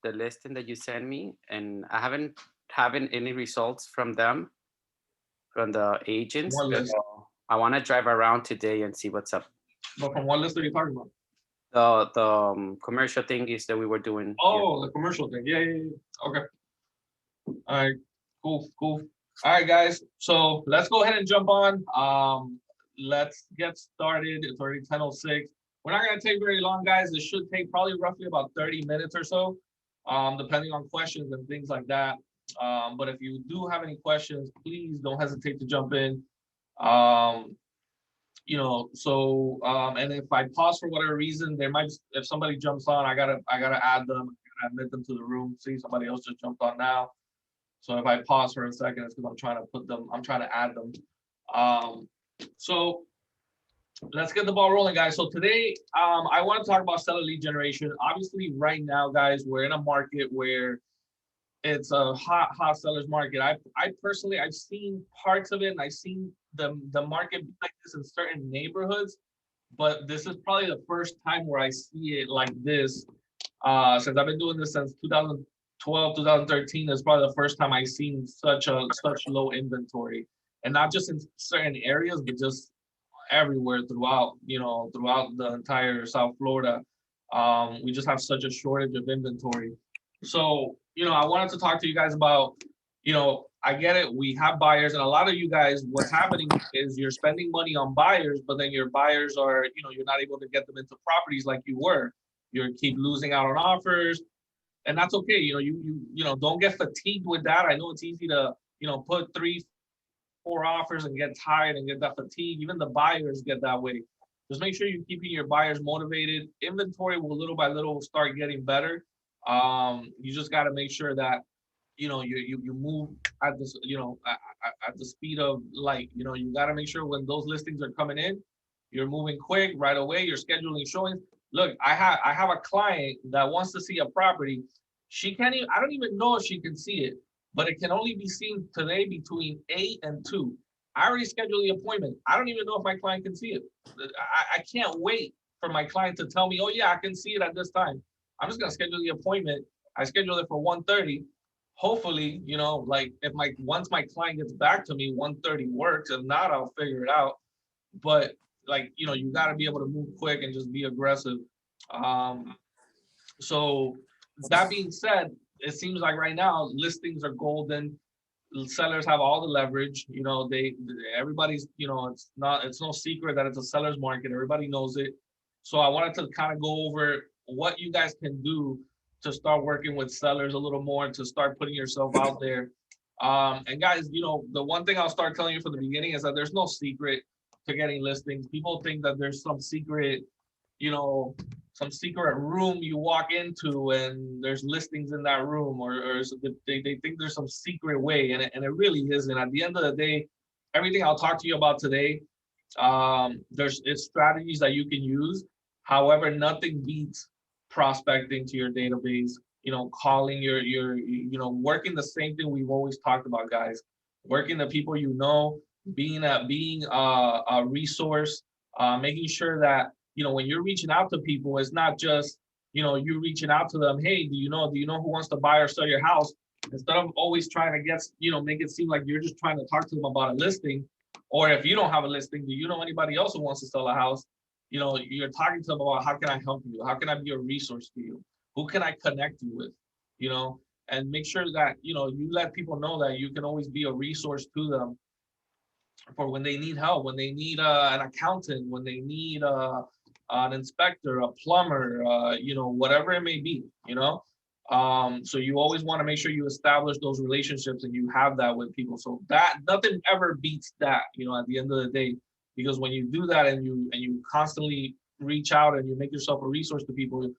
the listing that you sent me, and I haven't having any results from them, from the agents. What But list? I want to drive around today and see what's up. But from what list are you talking about? The commercial thing is that we were doing. Yeah. Oh, the commercial thing. Yeah, yeah, yeah. Okay. All right. Cool, cool. All right, guys. So let's go ahead and jump on. Let's get started. It's already 10:06. We're not gonna take very long, guys. This should take probably roughly about 30 minutes or so, depending on questions and things like that. But if you do have any questions, please don't hesitate to jump in. Um, and if I pause for whatever reason, there might if somebody jumps on, I gotta add them, I gotta admit them to the room. See, somebody else just jumped on now. So if I pause for a second, it's because I'm trying to add them. Um, so let's get the ball rolling, guys. So today, I want to talk about seller lead generation. Obviously, right now, guys, we're in a market where it's a hot sellers market. I personally, I've seen parts of it, and I've seen the market be like this in certain neighborhoods, but this is probably the first time where I see it like this. Since I've been doing this since 2012, 2013, is probably the first time I've seen such low inventory, and not just in certain areas, but just everywhere throughout, throughout the entire South Florida. We just have such a shortage of inventory. So, I wanted to talk to you guys about, I get it. We have buyers, and a lot of you guys, what's happening is you're spending money on buyers, but then your buyers are, you're not able to get them into properties like you were. You keep losing out on offers, and that's okay. Don't get fatigued with that. I know it's easy to, put 3, 4 offers and get tired and get that fatigue. Even the buyers get that way. Just make sure you're keeping your buyers motivated. Inventory will little by little start getting better. You just got to make sure that you move at this at the speed of light. You got to make sure when those listings are coming in, you're moving quick right away. You're scheduling showings. Look, I have a client that wants to see a property. She can't even. I don't even know if she can see it, but it can only be seen today between 8 and 2. I already scheduled the appointment. I don't even know if my client can see it. I can't wait for my client to tell me, oh yeah, I can see it at this time. I'm just gonna schedule the appointment. I scheduled it for 1:30. Hopefully, like if my once my client gets back to me, 1:30 works. If not, I'll figure it out. But like, you got to be able to move quick and just be aggressive. Um, so that being said, it seems like right now listings are golden. Sellers have all the leverage. Everybody's, it's no secret that it's a seller's market. Everybody knows it. So I wanted to kind of go over what you guys can do to start working with sellers a little more, to start putting yourself out there. And guys, the one thing I'll start telling you from the beginning is that there's no secret to getting listings. People think that there's you know, some secret room you walk into and there's listings in that room, or they think there's some secret way, and it really isn't. At the end of the day, everything I'll talk to you about today, there's it's strategies that you can use. However, nothing beats prospecting to your database, calling working the same thing we've always talked about, guys. Working the people, being a resource, making sure that when you're reaching out to people, it's not just you reaching out to them. Hey, do you know who wants to buy or sell your house? Instead of always trying to get make it seem like you're just trying to talk to them about a listing, or if you don't have a listing, do you know anybody else who wants to sell a house? You're talking to them about, how can I help you? How can I be a resource for you? Who can I connect you with? You know, and make sure that you let people know that you can always be a resource to them for when they need help, when they need an accountant, when they need an inspector, a plumber, whatever it may be. So you always want to make sure you establish those relationships and you have that with people. So that nothing ever beats that. At the end of the day, because when you do that and you constantly reach out and you make yourself a resource to people,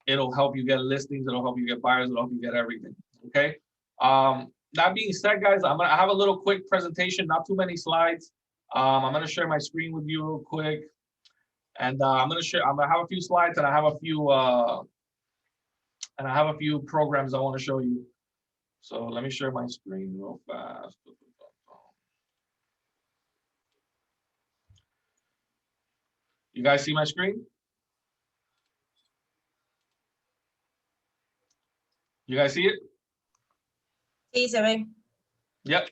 it'll help you get listings, it'll help you get buyers, it'll help you get everything. Okay. That being said, guys, I have a little quick presentation, not too many slides. I'm gonna share my screen with you real quick, and I'm gonna have a few slides, and I have a few programs I want to show you. So let me share my screen real fast. You guys see my screen? You guys see it? Sí, se ve. Yep.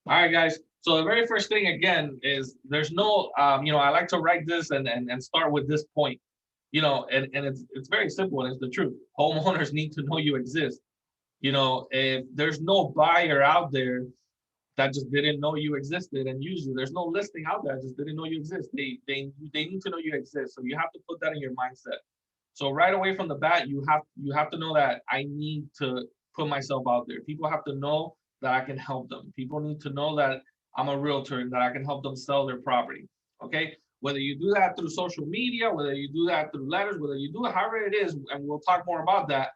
All right, guys. So the very first thing again is there's no, I like to write this and start with this point, and it's very simple and it's the truth. Homeowners need to know you exist. If there's no buyer out there that just didn't know you existed and use you, there's no listing out there that just didn't know you exist. They need to know you exist. So you have to put that in your mindset. So right away from the bat, you have to know that I need to put myself out there. People have to know that I can help them. People need to know that I'm a realtor and that I can help them sell their property. Okay. Whether you do that through social media, whether you do that through letters, whether you do it however it is, and we'll talk more about that,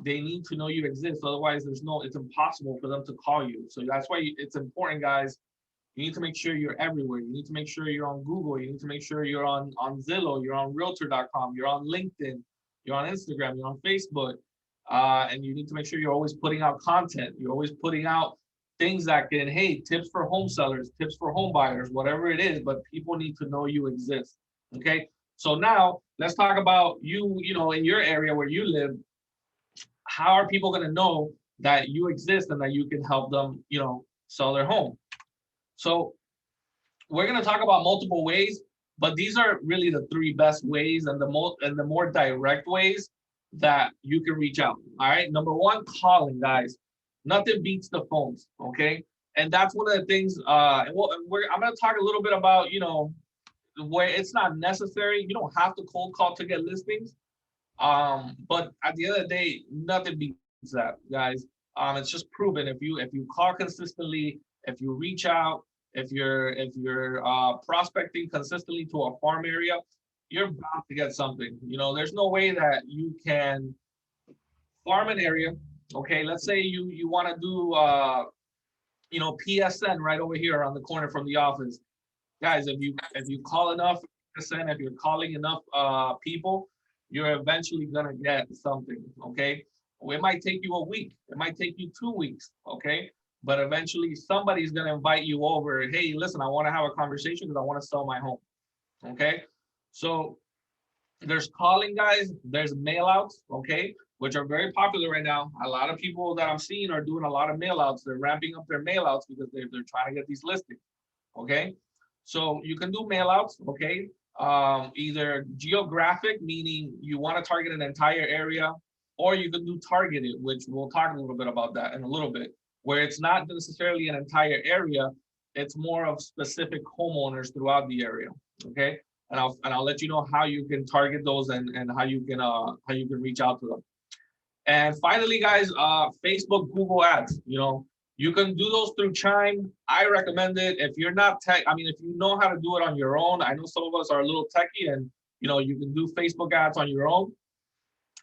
they need to know you exist. Otherwise, it's impossible for them to call you. So that's why it's important, guys. You need to make sure you're everywhere. You need to make sure you're on Google. You need to make sure you're on Zillow, you're on realtor.com, you're on LinkedIn, you're on Instagram, you're on Facebook. And you need to make sure you're always putting out content. You're always putting out things that can, hey, tips for home sellers, tips for home buyers, whatever it is, but people need to know you exist. Okay. So now let's talk about you, in your area where you live. How are people going to know that you exist and that you can help them, sell their home? So we're going to talk about multiple ways, but these are really the three best ways and the more direct ways that you can reach out. All right. Number one, calling, guys. Nothing beats the phones. Okay. And that's one of the things. I'm going to talk a little bit about, where it's not necessary. You don't have to cold call to get listings. But at the end of the day, nothing beats that, guys. It's just proven. If you call consistently, if you reach out, if you're prospecting consistently to a farm area, you're bound to get something. There's no way that you can farm an area. Okay, let's say you want to do PSN right over here around the corner from the office, guys. If you call enough PSN, if you're calling enough people, you're eventually gonna get something. Okay, it might take you a week, it might take you 2 weeks. Okay, but eventually somebody's gonna invite you over. Hey, listen, I want to have a conversation because I want to sell my home. Okay, so there's calling, guys. There's mail outs. Okay, which are very popular right now. A lot of people that I'm seeing are doing a lot of mail outs. They're ramping up their mail outs because they're trying to get these listings. Okay, so you can do mail outs. Okay, either geographic, meaning you want to target an entire area, or you can do targeted, which we'll talk a little bit about that in a little bit, where it's not necessarily an entire area, it's more of specific homeowners throughout the area. Okay, and I'll let you know how you can target those and how you can reach out to them. And finally, guys, Facebook, Google ads. You can do those through Chime. I recommend it. If you're not tech, if you know how to do it on your own, I know some of us are a little techie and, you can do Facebook ads on your own.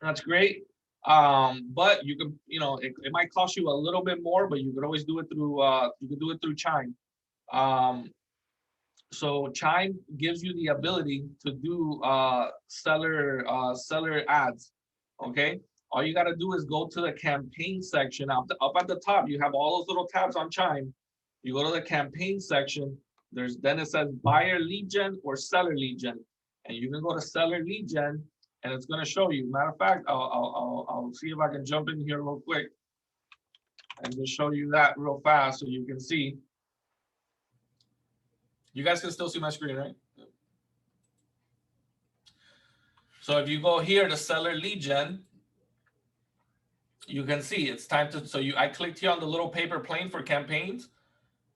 That's great. But you can, it might cost you a little bit more, but you could always do it through Chime. So Chime gives you the ability to do seller ads. Okay. All you got to do is go to the campaign section. Up at the top, you have all those little tabs on Chime. You go to the campaign section. Then it says buyer lead gen or seller lead gen, and you can go to seller lead gen, and it's going to show you. Matter of fact, I'll see if I can jump in here real quick and just show you that real fast so you can see. You guys can still see my screen, right? So if you go here to seller lead gen, you can see it's time to, I clicked here on the little paper plane for campaigns.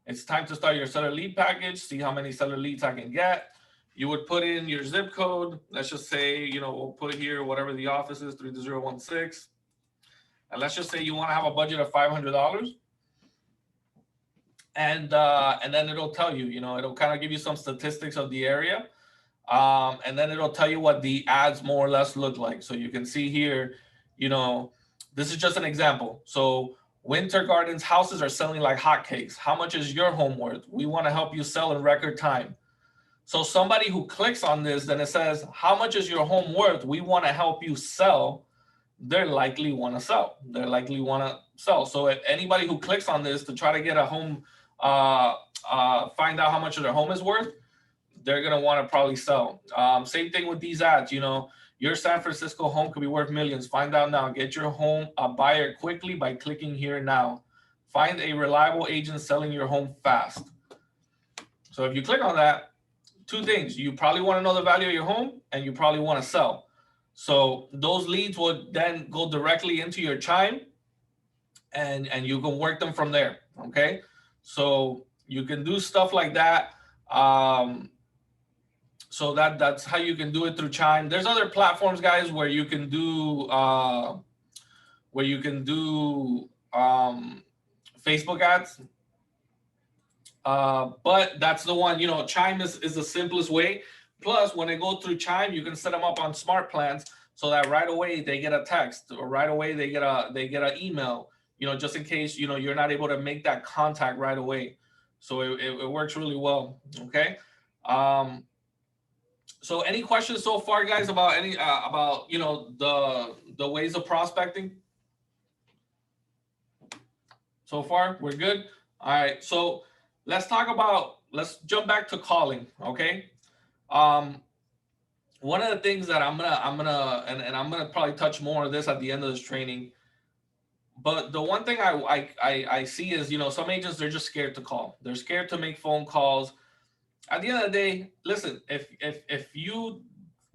It's time to start your seller lead package, see how many seller leads I can get. You would put in your zip code. Let's just say, we'll put here whatever the office is, 32016. And let's just say you want to have a budget of $500. And then it'll tell you, it'll kind of give you some statistics of the area. And then it'll tell you what the ads more or less look like. So you can see here, this is just an example. So Winter Gardens houses are selling like hotcakes. How much is your home worth? We want to help you sell in record time. So somebody who clicks on this, then it says, how much is your home worth? We want to help you sell. They're likely want to sell. So if anybody who clicks on this to try to get a home, find out how much their home is worth, they're going to want to probably sell. Same thing with these ads. You Your San Francisco home could be worth millions. Find out now. Get your home a buyer quickly by clicking here now. Find a reliable agent selling your home fast. So if you click on that, two things. You probably want to know the value of your home, and you probably want to sell. So those leads would then go directly into your Chime, and you can work them from there. Okay, so you can do stuff like that. So that's how you can do it through Chime. There's other platforms, guys, where you can do Facebook ads. But that's the one, you know, Chime is the simplest way. Plus, when they go through Chime, you can set them up on smart plans so that right away they get a text, or right away they get an email, you know, just in case, you know, you're not able to make that contact right away. So it works really well. Okay. So any questions so far, guys, about about, you know, the ways of prospecting? So far, we're good. All right. So let's jump back to calling. Okay. One of the things that I'm gonna probably touch more of this at the end of this training. But the one thing I see is, you know, some agents, they're just scared to call. They're scared to make phone calls. At the end of the day, listen, if you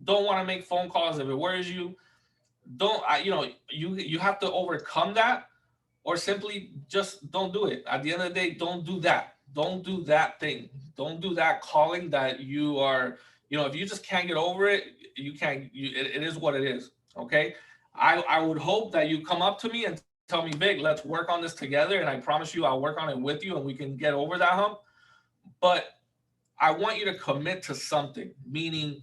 don't want to make phone calls, if it worries you, you have to overcome that, or simply just don't do it. At the end of the day, don't do that. Don't do that thing. Don't do that calling that you are, you know, if you just can't get over it, you can't, it is what it is. Okay. I would hope that you come up to me and tell me, Vic, let's work on this together. And I promise you, I'll work on it with you and we can get over that hump. But I want you to commit to something, meaning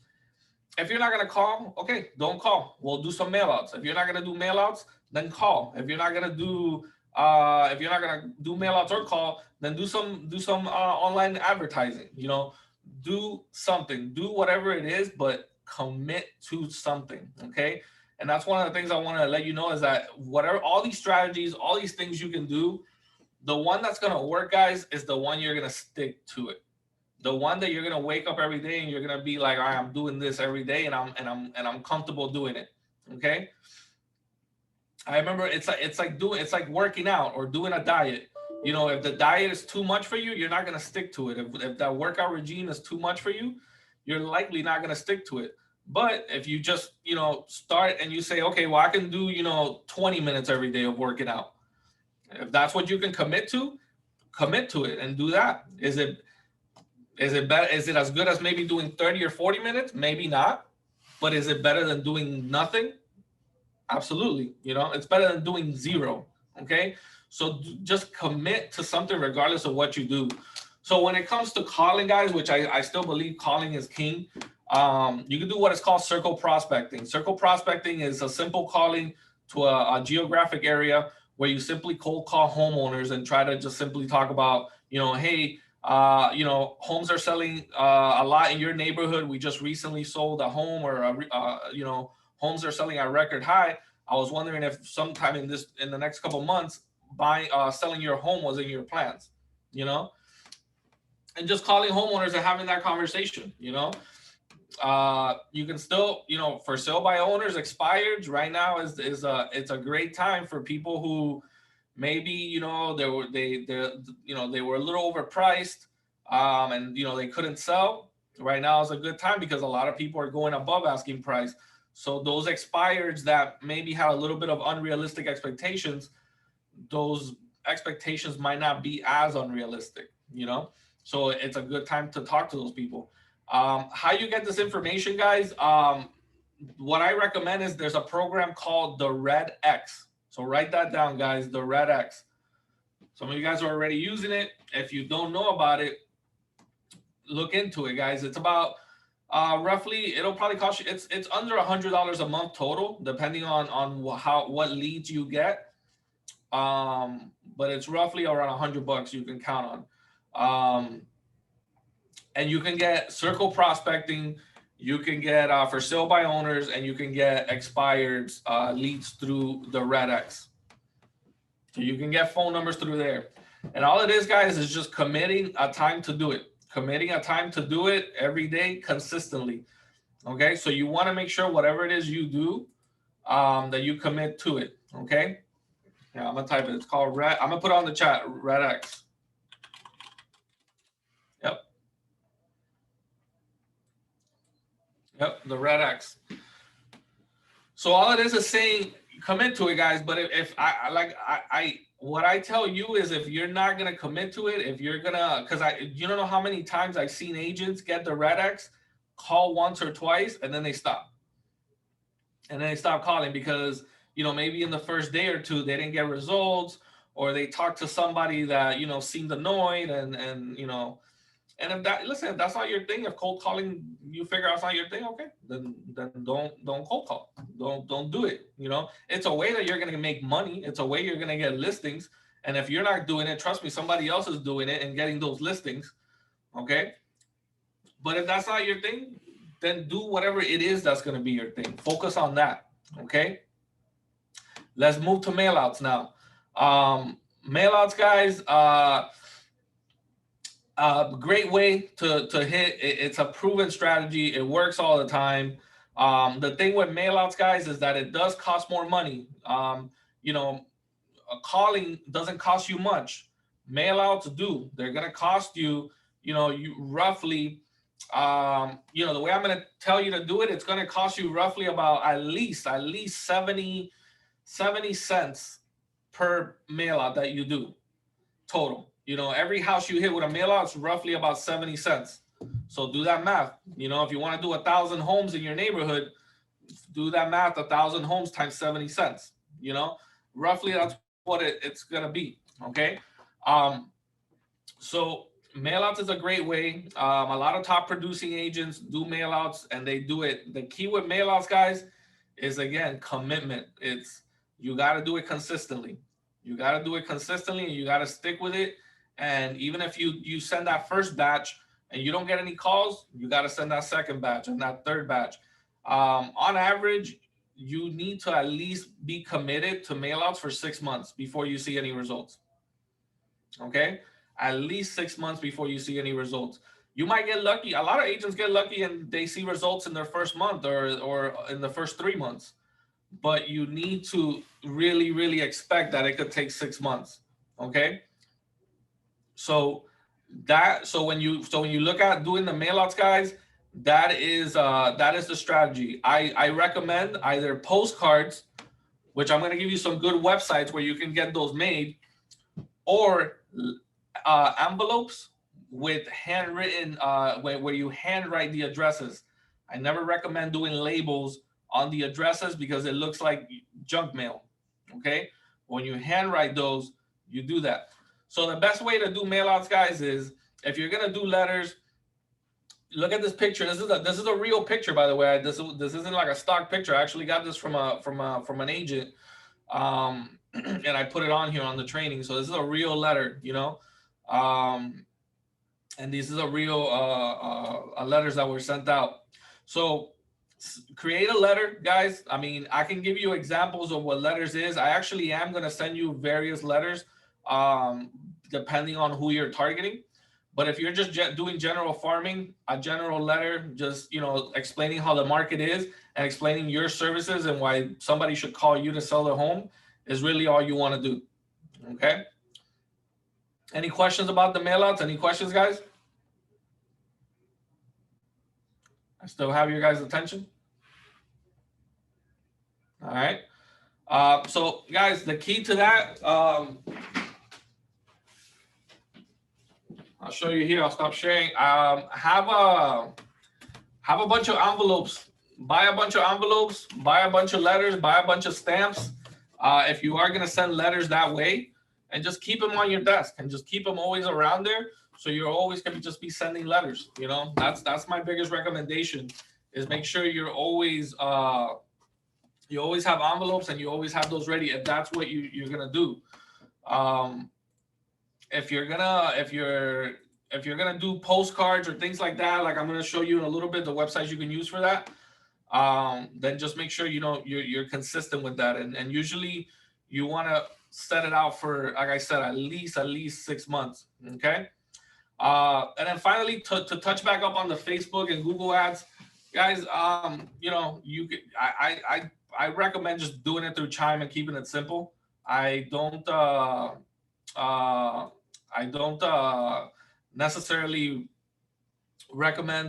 if you're not going to call, okay, don't call. We'll do some mail outs. If you're not going to do mail outs, then call. If you're not going to do mail outs or call, then do some online advertising, you know, do something, do whatever it is, but commit to something. Okay. And that's one of the things I want to let you know is that whatever, all these strategies, all these things you can do, the one that's going to work, guys, is the one you're going to stick to it. The one that you're gonna wake up every day and you're gonna be like, all right, I'm doing this every day, and I'm comfortable doing it. Okay. I remember it's like working out or doing a diet. You know, if the diet is too much for you, you're not gonna stick to it. If that workout regime is too much for you, you're likely not gonna stick to it. But if you just, you know, start and you say, okay, well, I can do, you know, 20 minutes every day of working out. If that's what you can commit to it and do that. Is it better? Is it as good as maybe doing 30 or 40 minutes? Maybe not. But is it better than doing nothing? Absolutely. You know, it's better than doing zero. Okay. So just commit to something regardless of what you do. So when it comes to calling, guys, which I still believe calling is king, you can do what is called circle prospecting. Circle prospecting is a simple calling to a geographic area where you simply cold call homeowners and try to just simply talk about, you know, hey, you know, homes are selling a lot in your neighborhood. We just recently sold a home, or you know, homes are selling at record high. I was wondering if sometime in the next couple of months, selling your home was in your plans, you know, and just calling homeowners and having that conversation. You know, you can still, you know, for sale by owners expired right now it's a great time for people who maybe, you know, they were a little overpriced, and, you know, they couldn't sell. Right now is a good time because a lot of people are going above asking price. So those expireds that maybe had a little bit of unrealistic expectations, those expectations might not be as unrealistic, you know? So it's a good time to talk to those people. How you get this information, guys? What I recommend is there's a program called the Red X. So write that down, guys, the Red X. Some of you guys are already using it. If you don't know about it, look into it, guys. It's about roughly, it'll probably cost you, it's under $100 a month total, depending on what leads you get. But it's roughly around $100 you can count on. And you can get circle prospecting, you can get for sale by owners, and you can get expired leads through the Red X. So you can get phone numbers through there. And all it is, guys, is just committing a time to do it. Committing a time to do it every day consistently. Okay, so you want to make sure whatever it is you do, that you commit to it. Okay. Yeah, I'm gonna type it. It's called Red. I'm gonna put it on the chat. Red X. Yep. Yep. The Red X. So all it is saying commit to it, guys. But if I what I tell you is if you're not gonna commit to it, if you're gonna, because you don't know how many times I've seen agents get the Red X, call once or twice, and then they stop. And then they stop calling because, you know, maybe in the first day or two they didn't get results, or they talked to somebody that, you know, seemed annoyed, and you know, and if that's not your thing, if cold calling you figure out it's not your thing, okay, then don't cold call. Don't do it. You know, it's a way that you're gonna make money. It's a way you're gonna get listings. And if you're not doing it, trust me, somebody else is doing it and getting those listings. Okay. But if that's not your thing, then do whatever it is that's gonna be your thing. Focus on that. Okay. Let's move to mailouts now. Mailouts, guys. Great way to hit. It's a proven strategy. It works all the time. The thing with mailouts, guys, is that it does cost more money. You know, calling doesn't cost you much. Mailouts do. They're gonna cost you. You know, you roughly. You know, the way I'm gonna tell you to do it, it's gonna cost you roughly about at least 70 cents per mailout that you do total. You know, every house you hit with a mail out is roughly about 70 cents. So do that math. You know, if you want to do 1,000 homes in your neighborhood, do that math, 1,000 homes times 70 cents. You know, roughly that's what it's going to be. Okay. So mail outs is a great way. A lot of top producing agents do mail outs, and they do it. The key with mail outs, guys, is again, commitment. You got to do it consistently. You got to do it consistently, and you got to stick with it. And even if you send that first batch and you don't get any calls, you got to send that second batch and that third batch. On average, you need to at least be committed to mailouts for 6 months before you see any results. Okay, at least 6 months before you see any results. You might get lucky. A lot of agents get lucky and they see results in their first month or in the first 3 months. But you need to really, really expect that it could take 6 months. Okay. So when you look at doing the mailouts, guys, that is the strategy. I recommend either postcards, which I'm going to give you some good websites where you can get those made, or envelopes with handwritten where you handwrite the addresses. I never recommend doing labels on the addresses because it looks like junk mail. Okay, when you handwrite those, you do that. So the best way to do mailouts, guys, is if you're gonna do letters, look at this picture. This is a real picture, by the way. This isn't like a stock picture. I actually got this from an agent, and I put it on here on the training. So this is a real letter, you know, and these is a real letters that were sent out. So create a letter, guys. I mean, I can give you examples of what letters is. I actually am gonna send you various letters. Depending on who you're targeting. But if you're just doing general farming, a general letter, just, you know, explaining how the market is and explaining your services and why somebody should call you to sell their home is really all you want to do. Okay. Any questions about the mailouts? Any questions, guys? I still have your guys' attention. All right. So guys, the key to that, I'll show you here. I'll stop sharing. Have a bunch of envelopes. Buy a bunch of envelopes. Buy a bunch of letters. Buy a bunch of stamps. If you are gonna send letters that way, and just keep them on your desk and just keep them always around there, so you're always gonna just be sending letters. You know, that's my biggest recommendation. Is make sure you're always you always have envelopes and you always have those ready if that's what you're gonna do. If you're gonna do postcards or things like that, like I'm gonna show you in a little bit the websites you can use for that, then just make sure you're consistent with that. And usually you want to set it out for, like I said, at least 6 months. Okay. And then finally, to touch back up on the Facebook and Google ads, Guys, you know, you could, I recommend just doing it through Chime and keeping it simple. I don't, I don't necessarily recommend,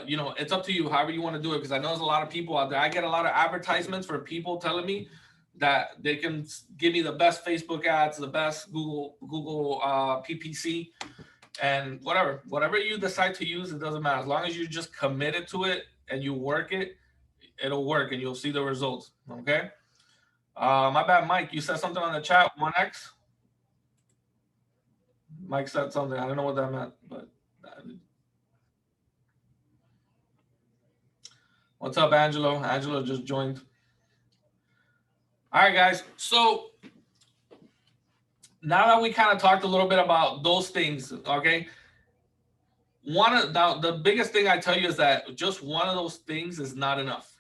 you know, it's up to you, however you want to do it, because I know there's a lot of people out there. I get a lot of advertisements for people telling me that they can give me the best Facebook ads, the best Google PPC, and whatever you decide to use, it doesn't matter. As long as you just committed to it and you work it, it'll work and you'll see the results. Okay. My bad, Mike. You said something on the chat. 1x. Mike said something. I don't know what that meant, but. What's up, Angelo? Angelo just joined. All right, guys. So now that we kind of talked a little bit about those things, okay. Now the biggest thing I tell you is that just one of those things is not enough.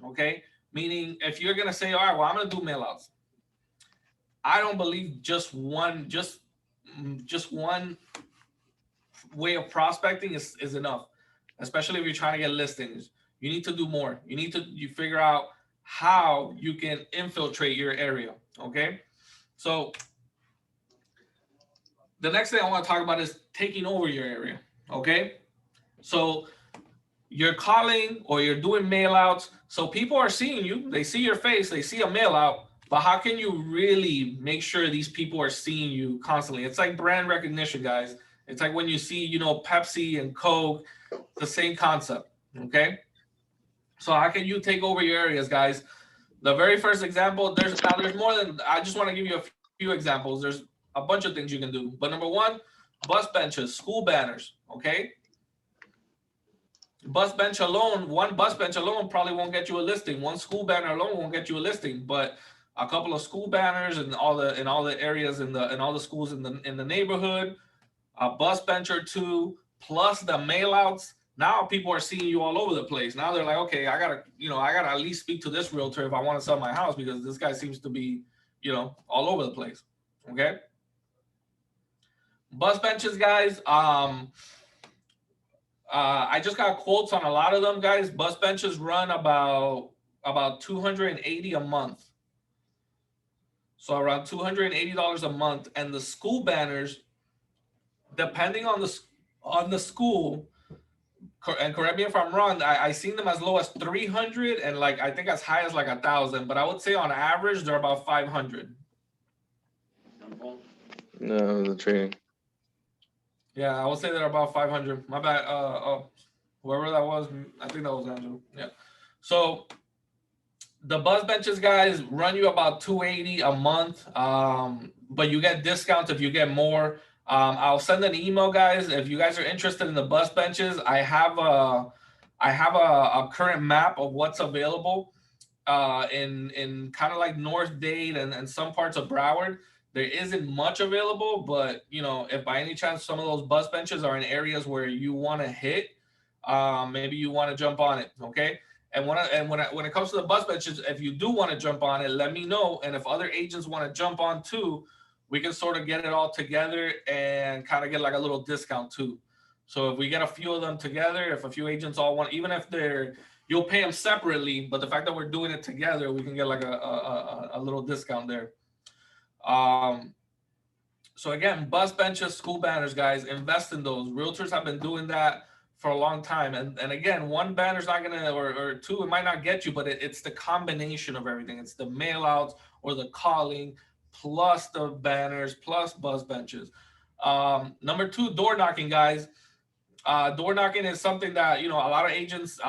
Okay. Meaning, if you're gonna say, all right, well, I'm gonna do mailouts. I don't believe just one way of prospecting is enough, especially if you're trying to get listings. You need to do more. You figure out how you can infiltrate your area. Okay. So the next thing I want to talk about is taking over your area. Okay. So you're calling or you're doing mail outs. So people are seeing you, they see your face, they see a mail out, but how can you really make sure these people are seeing you constantly? It's like brand recognition, guys. It's like when you see, you know, Pepsi and Coke, the same concept. Okay. So how can you take over your areas, guys? The very first example, there's more than, I just want to give you a few examples. There's a bunch of things you can do. But number one, bus benches, school banners, okay? One bus bench alone probably won't get you a listing. One school banner alone won't get you a listing, but a couple of school banners in all the areas in all the schools in the neighborhood, a bus bench or two, plus the mail outs. Now people are seeing you all over the place. Now they're like, okay, I gotta at least speak to this realtor if I want to sell my house, because this guy seems to be, you know, all over the place. Okay. Bus benches, guys. I just got quotes on a lot of them, guys. Bus benches run about $280 a month. So around $280 a month. And the school banners, depending on the school, and correct me if I'm wrong, I seen them as low as 300 and like I think as high as like 1,000, but I would say on average they're about 500. No, the training. Yeah, I would say they're about 500. My bad. Whoever that was, I think that was Angelo. Yeah. So the bus benches, guys, run you about $280 a month. But you get discounts if you get more. I'll send an email, guys. If you guys are interested in the bus benches, I have a current map of what's available in kind of like North Dade and some parts of Broward. There isn't much available, but you know, if by any chance some of those bus benches are in areas where you want to hit, maybe you want to jump on it. Okay. And when it comes to the bus benches, if you do want to jump on it, let me know. And if other agents want to jump on too, we can sort of get it all together and kind of get like a little discount too. So if we get a few of them together, if a few agents all want, even if you'll pay them separately, but the fact that we're doing it together, we can get like a little discount there. So again, bus benches, school banners, guys, invest in those. Realtors have been doing that for a long time. And again, one banner's not gonna, or two, it might not get you, but it's the combination of everything. It's the mail outs or the calling, plus the banners, plus bus benches. Number two, door knocking, guys. Door knocking is something that, you know, a lot of agents,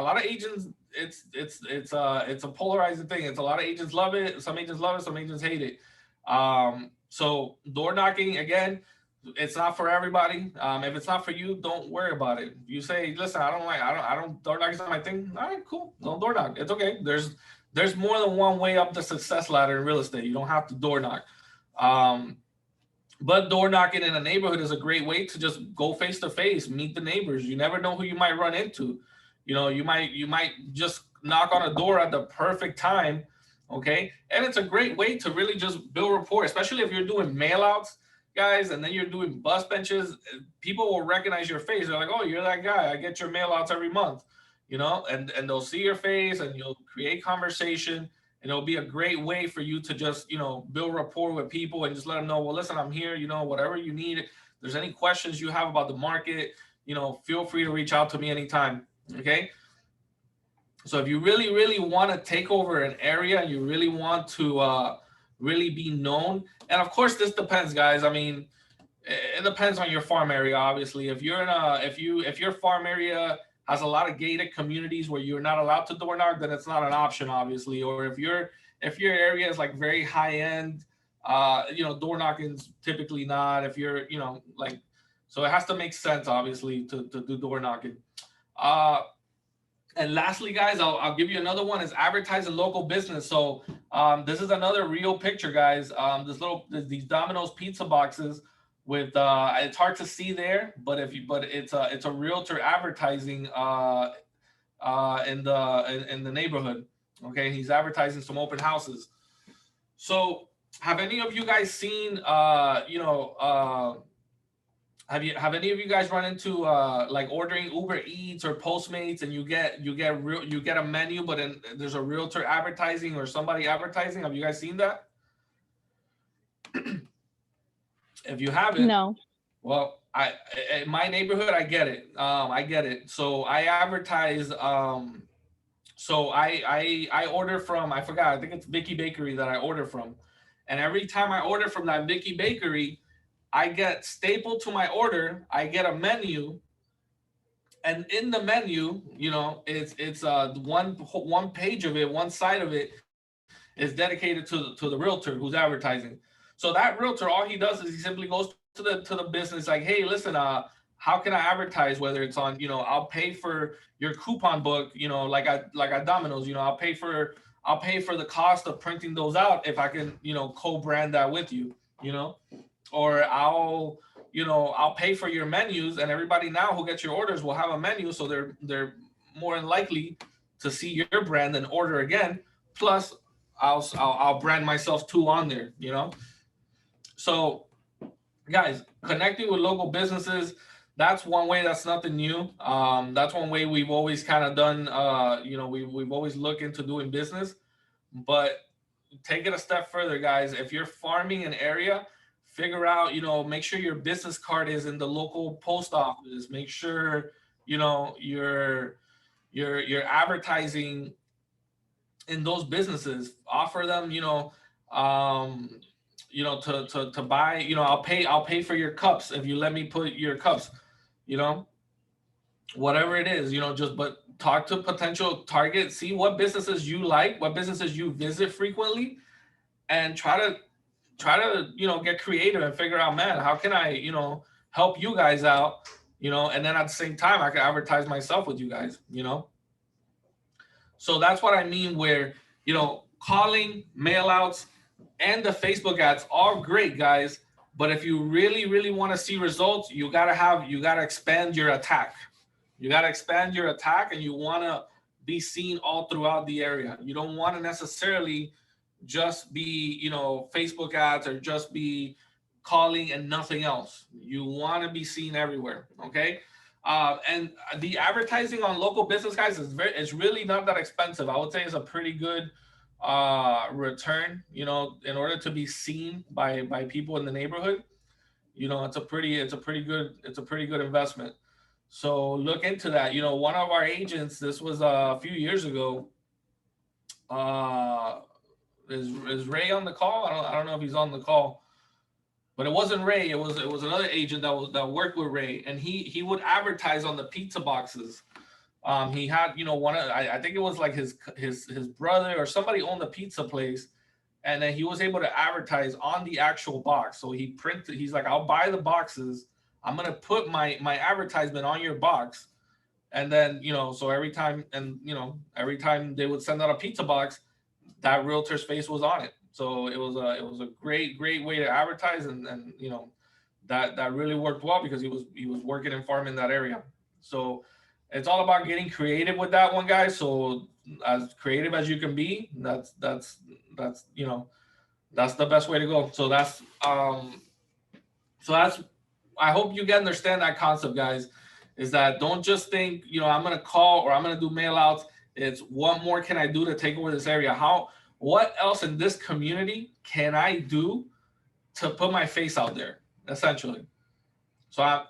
it's a polarizing thing. It's a lot of agents love it. Some agents love it. Some agents hate it. So door knocking, again, it's not for everybody. If it's not for you, don't worry about it. If you say, listen, I don't door knock is not my thing. All right, cool. Don't door knock. It's okay. There's more than one way up the success ladder in real estate. You don't have to door knock. But door knocking in a neighborhood is a great way to just go face to face, meet the neighbors. You never know who you might run into. You know, you might just knock on a door at the perfect time. Okay. And it's a great way to really just build rapport, especially if you're doing mail outs, guys, and then you're doing bus benches. People will recognize your face. They're like, oh, you're that guy. I get your mail outs every month. you know, and they'll see your face and you'll create conversation, and it'll be a great way for you to just, you know, build rapport with people and just let them know, well, listen, I'm here, you know, whatever you need. If there's any questions you have about the market, you know, feel free to reach out to me anytime. Okay. So if you really, really want to take over an area and you really want to really be known, and of course this depends, guys. I mean, it depends on your farm area. Obviously, if you're in a if your farm area has a lot of gated communities where you're not allowed to door knock, then it's not an option, obviously. Or if your area is like very high end, you know, door knocking's typically not. If you're, you know, like, so it has to make sense, obviously, to do door knocking. And lastly, guys, I'll give you another one, is advertising local business. So this is another real picture, guys. These Domino's pizza boxes with it's hard to see there, but it's a realtor advertising in the neighborhood. Okay, he's advertising some open houses. So have any of you guys seen have any of you guys run into like ordering Uber Eats or Postmates, and you get a menu, but then there's a realtor advertising or somebody advertising? Have you guys seen that? If you haven't, No. well, in my neighborhood, I get it. I get it. So I advertise. So I order from, I forgot, I think it's Vicky Bakery that I order from, and every time I order from that Vicky Bakery, I get stapled to my order. I get a menu, and in the menu, you know, it's one page of it, one side of it is dedicated to the realtor who's advertising. So that realtor, all he does is he simply goes to the business like, hey, listen, how can I advertise? Whether it's on, you know, I'll pay for your coupon book, you know, like at Domino's, you know, I'll pay for the cost of printing those out if I can, you know, co-brand that with you, you know. Or I'll pay for your menus, and everybody now who gets your orders will have a menu, so they're more than likely to see your brand and order again. Plus, I'll brand myself too on there, you know. So, guys, connecting with local businesses, that's one way. That's nothing new. That's one way we've always kind of done. You know, we've always looked into doing business, but take it a step further, guys. If you're farming an area, figure out, you know, make sure your business card is in the local post office. Make sure, you know, you're advertising in those businesses. Offer them, you know, to buy, you know, I'll pay for your cups if you let me put your cups, you know, whatever it is, you know, but talk to potential targets, see what businesses you like, what businesses you visit frequently, and try to, you know, get creative and figure out, man, how can I, you know, help you guys out, you know, and then at the same time, I can advertise myself with you guys, you know. So that's what I mean, where, you know, calling, mail outs, and the Facebook ads are great, guys. But if you really, really want to see results, you gotta expand your attack. You gotta expand your attack, and you want to be seen all throughout the area. You don't want to necessarily just be, you know, Facebook ads or just be calling and nothing else. You want to be seen everywhere. Okay. And the advertising on local business, guys, it's really not that expensive. I would say it's a pretty good return, you know, in order to be seen by people in the neighborhood. You know, it's a pretty good investment. So look into that. You know, one of our agents, this was a few years ago, is Ray on the call? I don't know if he's on the call, but it wasn't Ray. It was another agent that worked with Ray, and he would advertise on the pizza boxes. He had, you know, I think it was like his brother or somebody owned the pizza place, and then he was able to advertise on the actual box. So he's like, I'll buy the boxes. I'm gonna put my advertisement on your box, and then, you know, so every time they would send out a pizza box, that realtor's face was on it. So it was a great way to advertise, and you know, that really worked well because he was working and farming that area. So it's all about getting creative with that one, guys. So as creative as you can be, that's you know, that's the best way to go. So that's I hope you can understand that concept, guys. is that don't just think, you know, I'm going to call or I'm going to do mail outs. It's what more can I do to take over this area? What else in this community can I do to put my face out there, essentially? So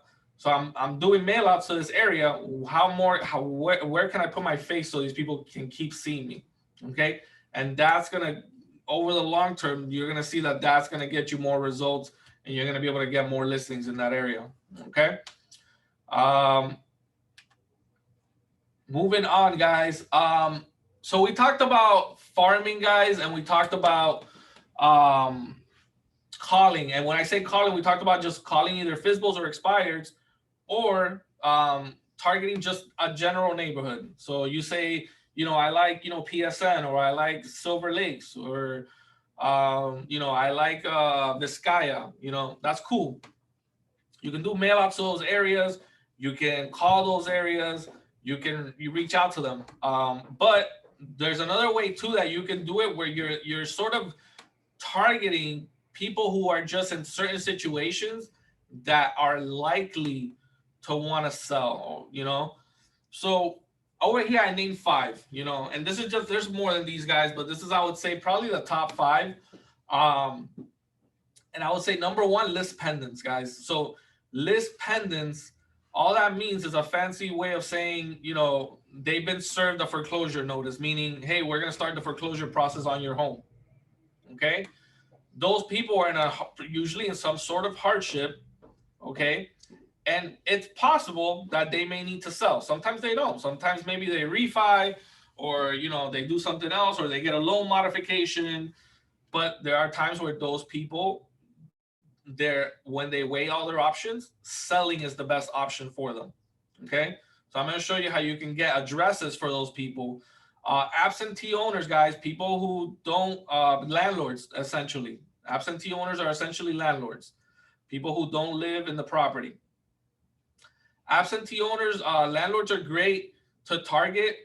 I'm doing mail outs to this area. Where can I put my face so these people can keep seeing me? Okay. And that's going to, over the long term, you're going to see that that's going to get you more results and you're going to be able to get more listings in that area. Okay. Moving on, guys. So we talked about farming, guys, and we talked about calling. And when I say calling, we talked about just calling either FSBOs or expireds, or targeting just a general neighborhood. So you say, you know, I like, you know, PSN, or I like Silver Lakes, or you know, I like Vizcaya. You know, that's cool. You can do mail outs to those areas. You can call those areas. You reach out to them. But there's another way too that you can do it, where you're sort of targeting people who are just in certain situations that are likely to want to sell, you know? So over here, I named 5, you know, and this is just, there's more than these guys, but this is, I would say, probably the top 5. And I would say number 1, list pendants, guys. So list pendants, all that means is a fancy way of saying, you know, they've been served a foreclosure notice, meaning, hey, we're going to start the foreclosure process on your home. Okay. Those people are usually in some sort of hardship. Okay. And it's possible that they may need to sell. Sometimes they don't. Sometimes maybe they refi, or, you know, they do something else, or they get a loan modification. But there are times where those people, when they weigh all their options, selling is the best option for them. Okay. So I'm going to show you how you can get addresses for those people. Absentee owners, guys, people who don't, landlords, essentially. Absentee owners are essentially landlords, people who don't live in the property. Absentee owners, landlords are great to target,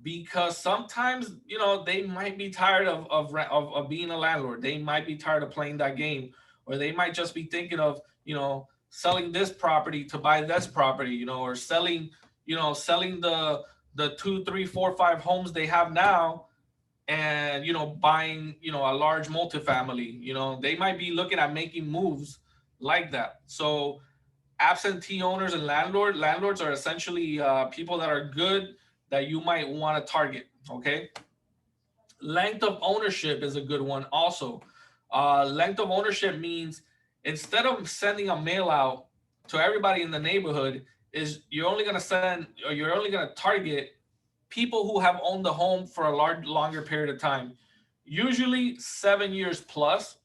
because sometimes, you know, they might be tired of being a landlord. They might be tired of playing that game, or they might just be thinking of, you know, selling this property to buy this property, you know, or selling the 2, 3, 4, 5 homes they have now, and, you know, buying, you know, a large multifamily. You know, they might be looking at making moves like that. So absentee owners and landlords are essentially people that are good, that you might want to target. Okay. Length of ownership is a good one also. Length of ownership means, instead of sending a mail out to everybody in the neighborhood, is you're only going to target people who have owned the home for a longer period of time, usually 7 years plus.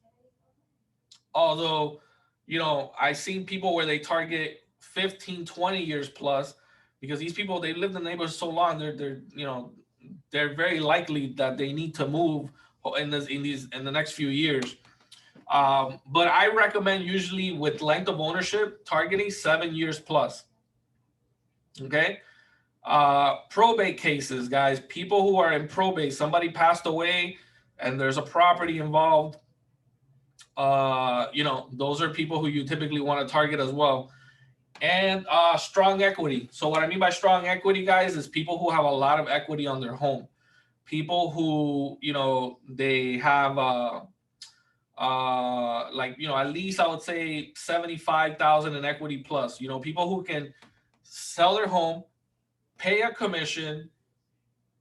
Although, you know, I've seen people where they target 15, 20 years plus, because these people, they lived in the neighborhood so long, they're very likely that they need to move in the next few years. But I recommend, usually with length of ownership, targeting 7 years plus. Okay. Probate cases, guys, people who are in probate, somebody passed away and there's a property involved. You know, those are people who you typically want to target as well. And strong equity. So what I mean by strong equity, guys, is people who have a lot of equity on their home. People who, you know, they have like, you know, at least I would say 75,000 in equity plus. You know, people who can sell their home, pay a commission,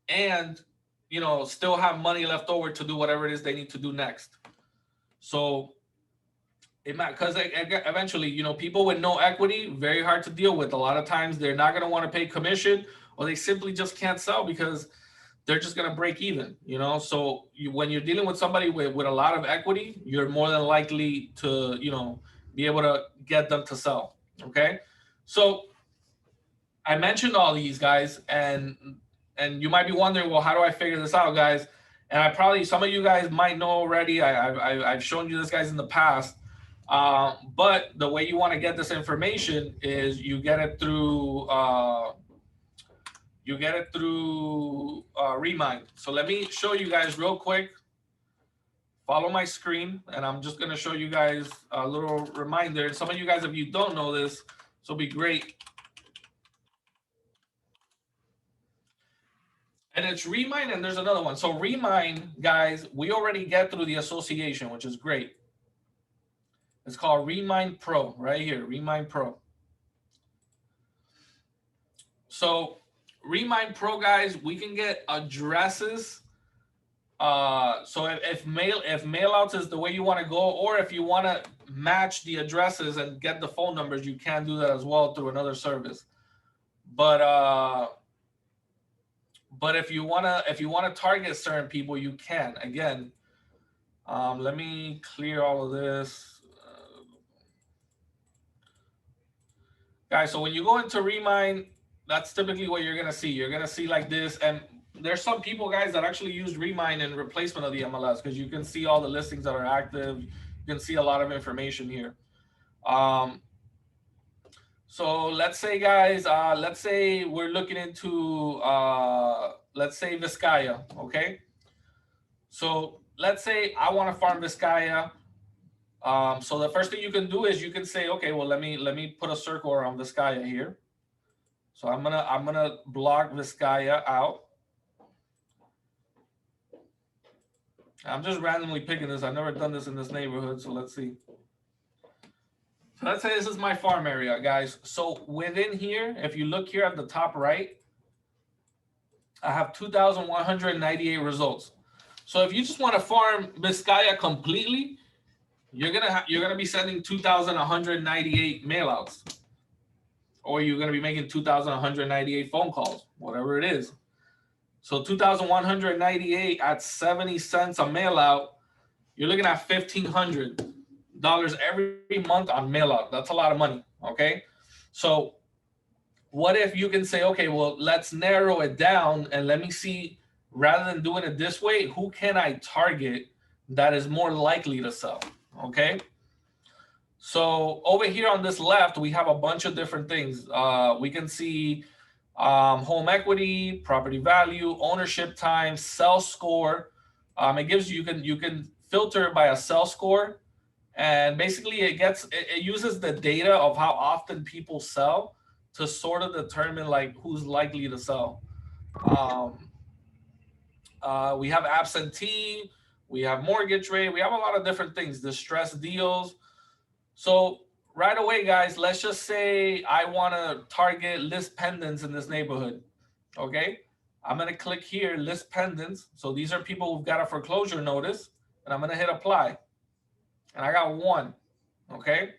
and, you know, still have money left over to do whatever it is they need to do next. So it might, because eventually, you know, people with no equity, very hard to deal with. A lot of times they're not going to want to pay commission, or they simply just can't sell because they're just going to break even, you know. So when you're dealing with somebody with a lot of equity, you're more than likely to, you know, be able to get them to sell. Okay. So I mentioned all these guys, and you might be wondering, well, how do I figure this out, guys? And some of you guys might know already. I've shown you this, guys, in the past. But the way you want to get this information is you get it through Remind. So let me show you guys real quick. Follow my screen, and I'm just going to show you guys a little reminder. Some of you guys, if you don't know this, this will be great. And it's Remind, and there's another one. So Remind, guys, we already get through the association, which is great. It's called Remind Pro right here, Remind Pro. So Remind Pro, guys, we can get addresses. So if mail outs is the way you want to go, or if you want to match the addresses and get the phone numbers, you can do that as well through another service. But if you wanna target certain people, you can. Again, let me clear all of this, guys. So when you go into Remind, that's typically what you're gonna see. You're gonna see like this, and there's some people, guys, that actually use Remind in replacement of the MLS, because you can see all the listings that are active. You can see a lot of information here. So let's say, guys, let's say we're looking into, let's say Vizcaya, okay? So let's say I want to farm Vizcaya. So the first thing you can do is you can say, okay, well, let me put a circle around Vizcaya here. So I'm gonna block Vizcaya out. I'm just randomly picking this. I've never done this in this neighborhood, so let's see. So let's say this is my farm area, guys. So within here, if you look here at the top right, I have 2,198 results. So if you just want to farm Vizcaya completely, you're gonna be sending 2,198 mailouts, or you're gonna be making 2,198 phone calls, whatever it is. So 2,198 at 70 cents a mailout, you're looking at $1,500 every month on mail out. That's a lot of money. Okay. So what if you can say, okay, well, let's narrow it down and let me see, rather than doing it this way, who can I target that is more likely to sell? Okay. So over here on this left, we have a bunch of different things. We can see home equity, property value, ownership time, sell score. It gives you can filter by a sell score. And basically it uses the data of how often people sell to sort of determine like who's likely to sell. We have absentee, we have mortgage rate, we have a lot of different things, distressed deals. So right away, guys, let's just say I want to target list pendants in this neighborhood. Okay, I'm going to click here, list pendants. So these are people who've got a foreclosure notice, and I'm going to hit apply. And I got one. Okay.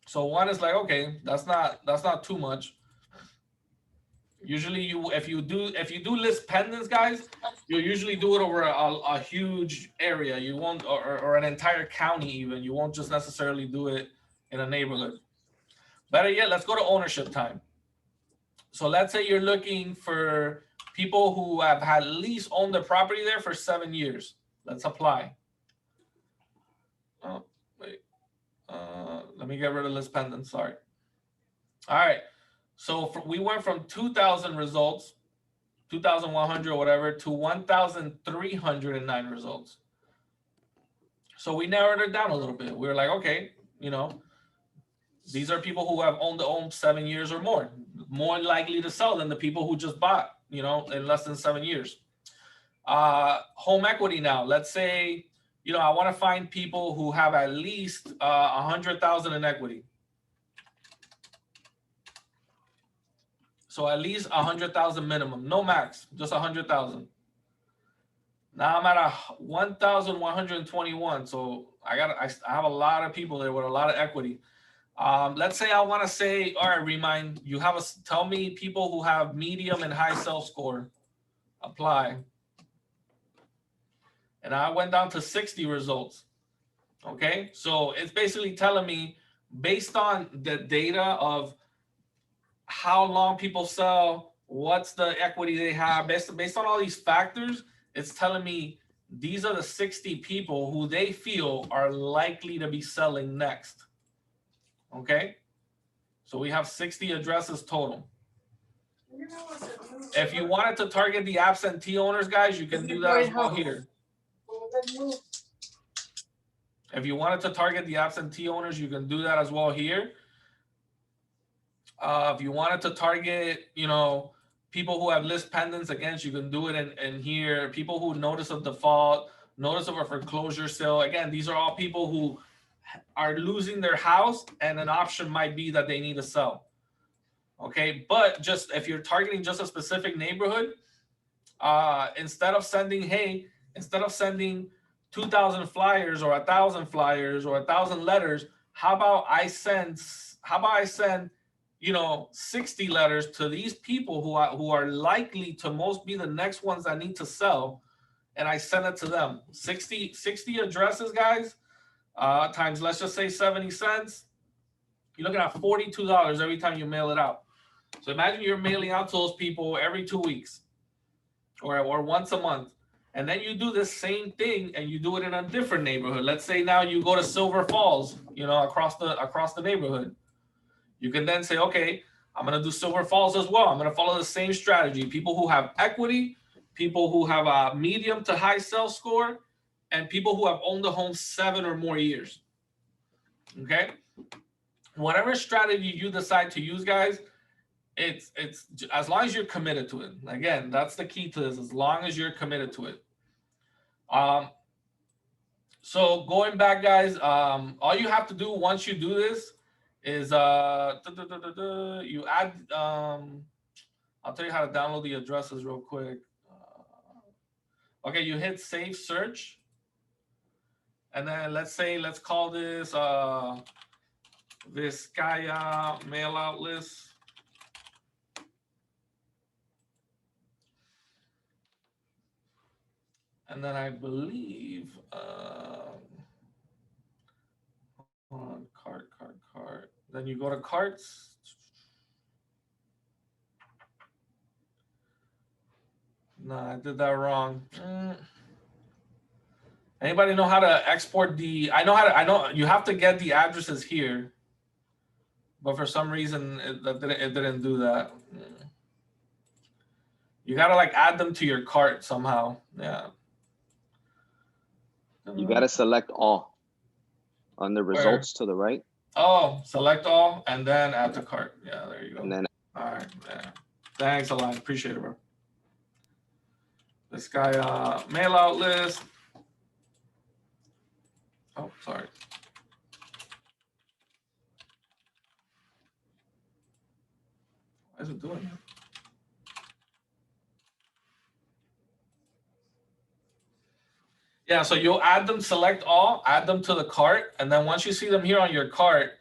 So one is like, okay, that's not too much. Usually if you do list pendants, guys, you'll usually do it over a huge area. You won't, or an entire county even. You won't just necessarily do it in a neighborhood. Better yet, let's go to ownership time. So let's say you're looking for people who have at least owned the property there for 7 years. Let's apply. Oh, wait. Let me get rid of list pendants. Sorry. All right. So we went from 2,000 results, 2,100 or whatever, to 1,309 results. So we narrowed it down a little bit. We were like, okay, these are people who have owned the home 7 years or more likely to sell than the people who just bought, in less than 7 years. Home equity now. Let's say, I want to find people who have at least 100,000 in equity. So at least 100,000 minimum, no max, just 100,000. Now I'm at 1,121. So I have a lot of people there with a lot of equity. Let's say I want to say, all right, Remind, tell me people who have medium and high self score. Apply. And I went down to 60 results. Okay, so it's basically telling me, based on the data of how long people sell, what's the equity they have, based on all these factors, it's telling me these are the 60 people who they feel are likely to be selling next. Okay, so we have 60 addresses total. If you wanted to target the absentee owners, guys, you can do that as well here. If you wanted to target the absentee owners, you can do that as well here. If you wanted to target, people who have list pendants, again, you can do it in here. People who notice of default, notice of a foreclosure sale. Again, these are all people who are losing their house, and an option might be that they need to sell. Okay, but just if you're targeting just a specific neighborhood, instead of sending 2,000 flyers or 1,000 flyers or 1,000 letters, how about I send 60 letters to these people who are likely to most be the next ones that need to sell, and I send it to them. 60 addresses, guys, times, let's just say 70 cents. You're looking at $42 every time you mail it out. So imagine you're mailing out to those people every 2 weeks or once a month. And then you do the same thing and you do it in a different neighborhood. Let's say now you go to Silver Falls, across the neighborhood. You can then say, okay, I'm going to do Silver Falls as well. I'm going to follow the same strategy. People who have equity, people who have a medium to high sales score, and people who have owned the home 7 or more years. Okay? Whatever strategy you decide to use, guys, it's as long as you're committed to it. Again, that's the key to this, as long as you're committed to it. So going back, guys, all you have to do once you do this is you add, I'll tell you how to download the addresses real quick. Okay, you hit save search, and then let's call this Vizcaya mail out list. And then I believe, on cart. Then you go to carts. No, I did that wrong. Anybody know how to export I know you have to get the addresses here, but for some reason it didn't do that. You gotta add them to your cart somehow. Yeah. You got to select all on the results to the right. Oh, select all and then add to cart. Yeah, there you go. And then all right. Yeah. Thanks a lot. Appreciate it, bro. This guy, mail out list. Oh, sorry. Why is it doing that? Yeah, so you'll add them, select all, add them to the cart, and then once you see them here on your cart,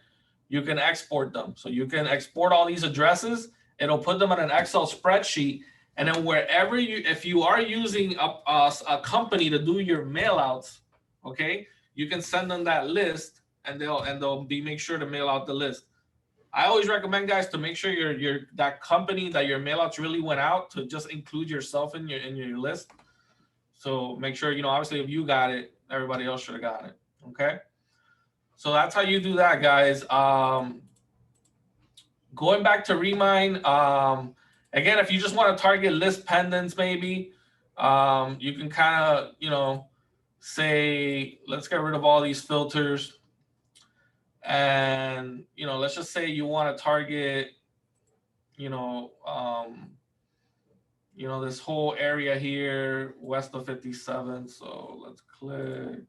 you can export them. So you can export all these addresses. It'll put them in an Excel spreadsheet, and then wherever if you are using a company to do your mailouts, okay, you can send them that list, and they'll make sure to mail out the list. I always recommend, guys, to make sure that company that your mailouts really went out to just include yourself in your list. So make sure, obviously if you got it, everybody else should have got it. Okay. So that's how you do that, guys. Going back to Remine, again, if you just want to target list pendants, maybe you can kind of, say, let's get rid of all these filters. And, let's just say you want to target, this whole area here west of 57. So let's click.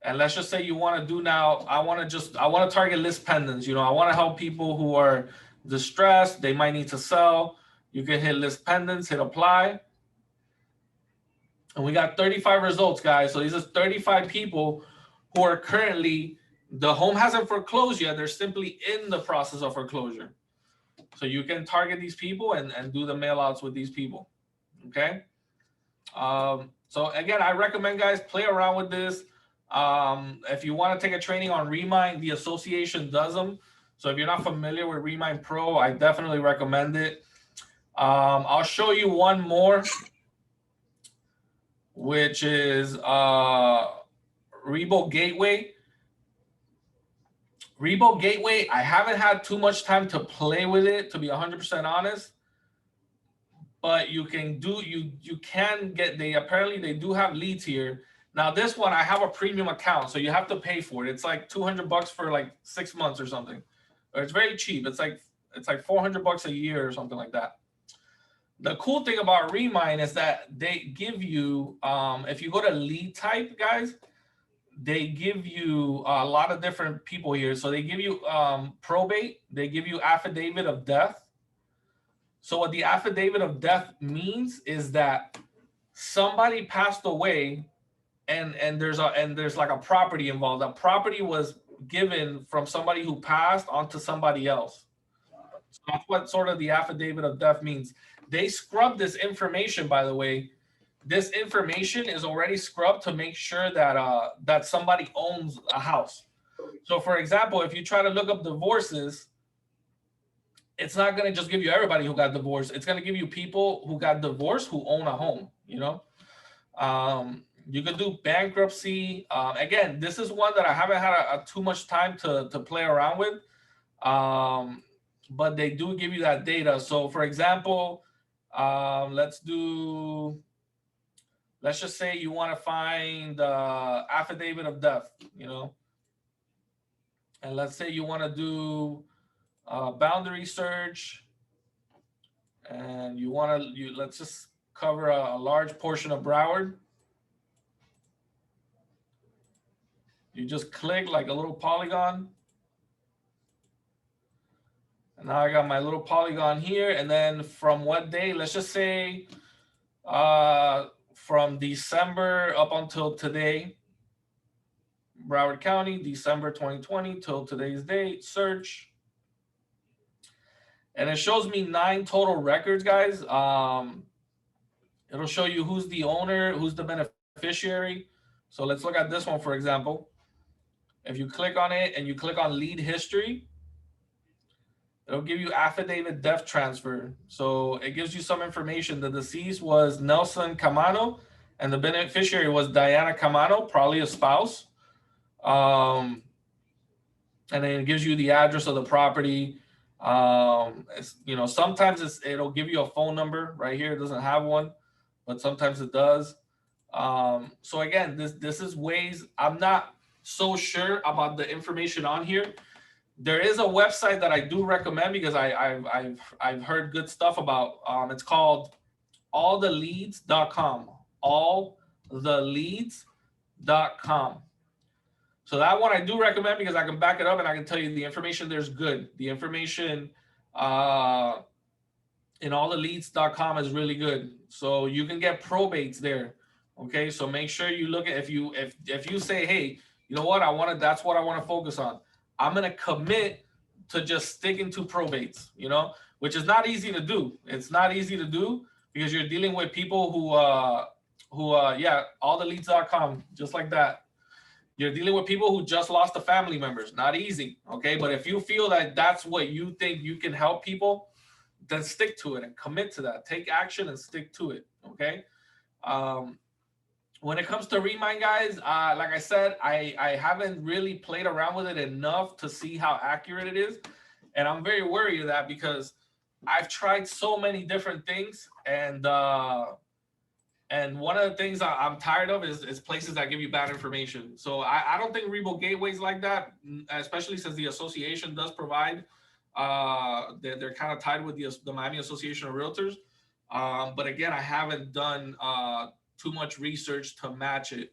And let's just say you want to do now, I want to target list pendants. I want to help people who are distressed. They might need to sell. You can hit list pendants, hit apply. And we got 35 results, guys. So these are 35 people who are currently, the home hasn't foreclosed yet. They're simply in the process of foreclosure. So you can target these people and do the mail outs with these people. Okay. So again, I recommend, guys, play around with this. If you want to take a training on Remine, the association does them. So if you're not familiar with Remine Pro, I definitely recommend it. I'll show you one more, which is Rebo Gateway. Rebo Gateway, I haven't had too much time to play with it, to be 100% honest. But you can get, apparently they do have leads here. Now this one, I have a premium account, so you have to pay for it. It's like $200 for like 6 months or something, or it's very cheap. It's like $400 a year or something like that. The cool thing about Remine is that they give you, if you go to lead type, guys, they give you a lot of different people here. So they give you probate, they give you affidavit of death. So what the affidavit of death means is that somebody passed away, and there's like a property involved. That property was given from somebody who passed onto somebody else. So that's what sort of the affidavit of death means. They scrub this information, by the way. This information is already scrubbed to make sure that that somebody owns a house. So for example, if you try to look up divorces, it's not going to just give you everybody who got divorced. It's going to give you people who got divorced who own a home, you know. You can do bankruptcy. Again, this is one that I haven't had too much time to play around with. But they do give you that data. So for example, let's just say you want to find affidavit of death, you know, and let's say you want to do boundary search, and let's just cover a large portion of Broward. You just click like a little polygon. And now I got my little polygon here. And then from what day, let's just say from December up until today, Broward County, December 2020 till today's date, search. And it shows me 9 total records, guys. It'll show you who's the owner, who's the beneficiary. So let's look at this one, for example. If you click on it and you click on lead history, it'll give you affidavit death transfer. So it gives you some information. The deceased was Nelson Camano, and the beneficiary was Diana Camano, probably a spouse. And then it gives you the address of the property. You know, sometimes it'll give you a phone number right here. It doesn't have one, but sometimes it does. So again, this is ways. I'm not so sure about the information on here. There is a website that I do recommend because I've heard good stuff about. It's called alltheleads.com. Alltheleads.com. So that one I do recommend because I can back it up and I can tell you the information there's good. The information in alltheleads.com is really good. So you can get probates there. Okay, so make sure you look at if you say, hey, you know what, that's what I want to focus on. I'm gonna commit to just sticking to probates, you know, which is not easy to do. It's not easy to do because you're dealing with people who alltheleads.com, just like that. You're dealing with people who just lost a family members. Not easy, okay? But if you feel that that's what you think you can help people, then stick to it and commit to that. Take action and stick to it, okay? When it comes to Remine, guys, like I said, I haven't really played around with it enough to see how accurate it is. And I'm very worried of that because I've tried so many different things. And one of the things I'm tired of is places that give you bad information. So I don't think Repo Gateway's like that, especially since the association does provide. They're kind of tied with the Miami Association of Realtors. But again, I haven't done too much research to match it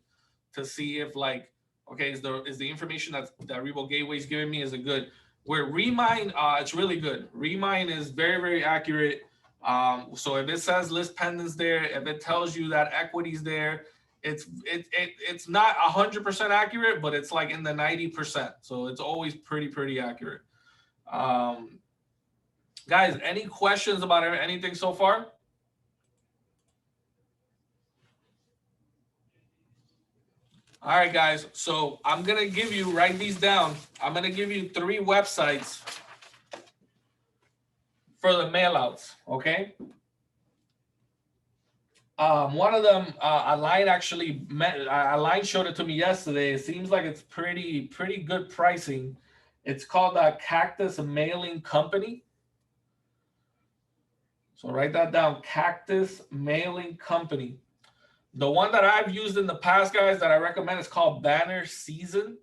to see if like, okay, is the information that Repo Gateway is giving me, is it good? Where Remine, it's really good. Remine is very, very accurate. So if it says list pendants there, if it tells you that equity's there, it's not 100% accurate, but it's like in the 90%. So it's always pretty accurate. Guys, any questions about anything so far? All right, guys. So I'm going to write these down. I'm going to give you 3 websites for the mailouts, okay? One of them, Align showed it to me yesterday. It seems like it's pretty good pricing. It's called Cactus Mailing Company. So write that down, Cactus Mailing Company. The one that I've used in the past, guys, that I recommend is called Banner Season.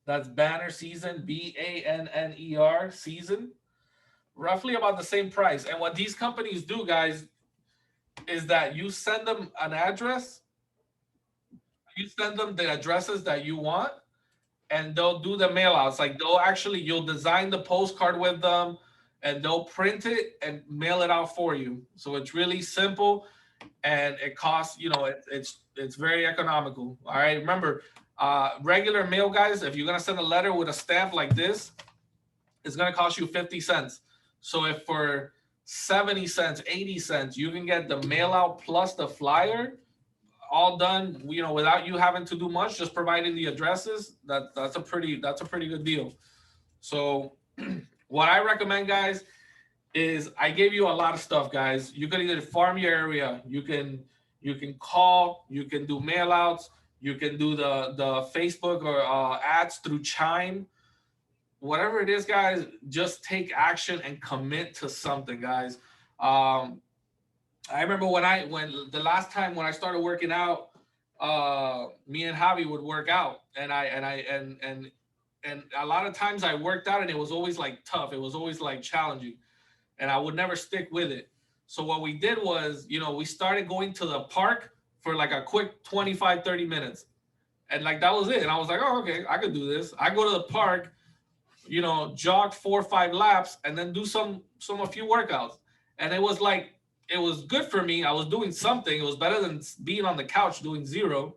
That's Banner Season, Banner Season. Roughly about the same price. And what these companies do, guys, is that you send them an address. You send them the addresses that you want, and they'll do the mail outs. Like you'll design the postcard with them, and they'll print it and mail it out for you. So it's really simple, and it costs, it's very economical. All right, remember, regular mail, guys, if you're gonna send a letter with a stamp like this, it's gonna cost you 50 cents. So if for 70 cents, 80 cents, you can get the mail out plus the flyer, all done, without you having to do much, just providing the addresses. That's a pretty good deal. So what I recommend, guys, is I gave you a lot of stuff, guys. You can either farm your area, you can call, you can do mail outs, you can do the Facebook or ads through Chime. Whatever it is, guys, just take action and commit to something, guys. I remember when the last time when I started working out, me and Javi would work out, and a lot of times I worked out and it was always like tough. It was always like challenging, and I would never stick with it. So what we did was, we started going to the park for like a quick 25, 30 minutes. And like, that was it. And I was like, oh, okay, I could do this. I go to the park, jog 4 or 5 laps, and then do a few workouts. And it was like, it was good for me. I was doing something. It was better than being on the couch doing zero.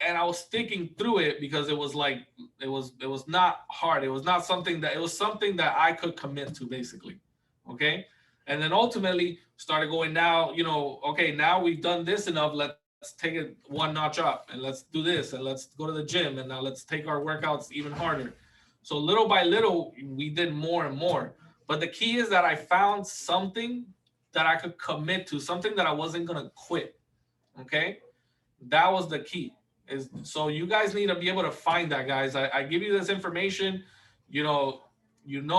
And I was sticking through it because it was like, it was not hard. It was something that I could commit to, basically. Okay. And then ultimately started going now, okay, now we've done this enough. Let's take it one notch up, and let's do this, and let's go to the gym, and now let's take our workouts even harder. So little by little, we did more and more. But the key is that I found something that I could commit to, something that I wasn't going to quit. Okay. That was the key. So you guys need to be able to find that, guys. I give you this information, you know